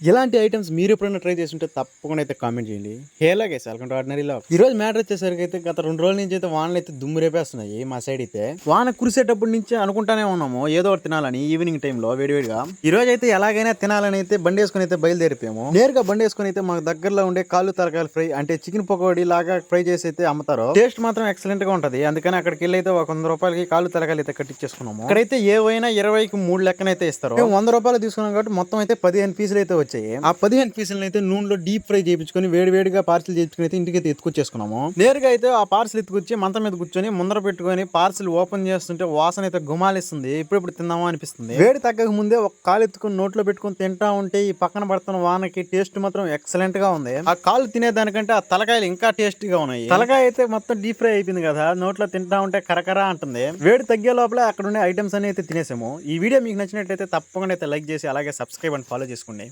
ఇలాంటి ఐటమ్స్ మీరు ఎప్పుడైనా ట్రై చేస్తుంటే తప్పకుండా అయితే కామెంట్ చేయండి. హేలాగే వెల్కమ్ టు ఆర్డినరీ లాగ్. ఈ రోజు మ్యాటర్ వచ్చేసరికి అయితే గత 2 రోజుల నుంచి అయితే వానలు అయితే దుమ్ము రేపేస్తున్నాయి మా సైడ్ అయితే. వాన కురిసేటప్పటి నుంచి అనుకుంటానే ఉన్నాము ఏదో ఒకటి తినాలని ఈవినింగ్ టైంలో వేడివేడిగా. ఈ రోజు అయితే ఎలాగైనా తినాలని అయితే బండి వేసుకుని అయితే బయలుదేరిపోయాము. నేరుగా బండి వేసుకుని అయితే మాకు దగ్గరలో ఉండే కాళ్ళు తలకాయలు ఫ్రై అంటే చికెన్ పకోడీ లాగా ఫ్రై చేసి అయితే అమ్ముతారు. టేస్ట్ మాత్రం ఎక్సలెంట్ గా ఉంటది. అందుకని అక్కడికి వెళ్ళి అయితే ఒక 100 రూపాయలకి కాళ్ళు తలకాయలు అయితే కట్టించేసుకున్నాము. ఇక్కడైతే ఏవైనా 20కి 3 లెక్కనైతే ఇస్తారు. 100 రూపాయలు తీసుకున్నాం కాబట్టి మొత్తం అయితే 15 పీసులు అయితే వచ్చాయి. ఆ 15 పీసులను అయితే నూనెలో డీప్ ఫ్రై చేయించుకొని వేడివేడిగా పార్సిల్ చేయించుకుని అయితే ఇంటికి అయితే ఎత్తుకొచ్చేసుకున్నాము. నేరుగా అయితే ఆ పార్సిల్ ఎత్తుకొచ్చి మంతం మీద కూర్చొని ముందర పెట్టుకొని పార్సిల్ ఓపెన్ చేస్తుంటే వాసన అయితే గుమాలిస్తుంది. ఇప్పుడు తిందామా అనిపిస్తుంది. వేడి తగ్గక ముందే ఒక కాలు ఎత్తుకుని నోట్లో పెట్టుకుని తింటా ఉంటే ఈ పక్కన పడుతున్న వానకి టేస్ట్ మాత్రం ఎక్సలెంట్ గా ఉంది. ఆ కాలు తినేదానికంటే ఆ తలకాయలు ఇంకా టేస్టీగా ఉన్నాయి. తలకాయ అయితే మొత్తం డీప్ ఫ్రై అయిపోయింది కదా, నోట్లో తింటా ఉంటే కరకరా అంటుంది. వేడి తగ్గే లోపల అక్కడ ఉండే ఐటమ్స్ అన్ని అయితే తినేసాము. ఈ వీడియో మీకు నచ్చినట్లయితే తప్పకుండా అయితే లైక్ చేసి అలాగే సబ్స్క్రైబ్ అండ్ ఫాలో చేసుకోండి.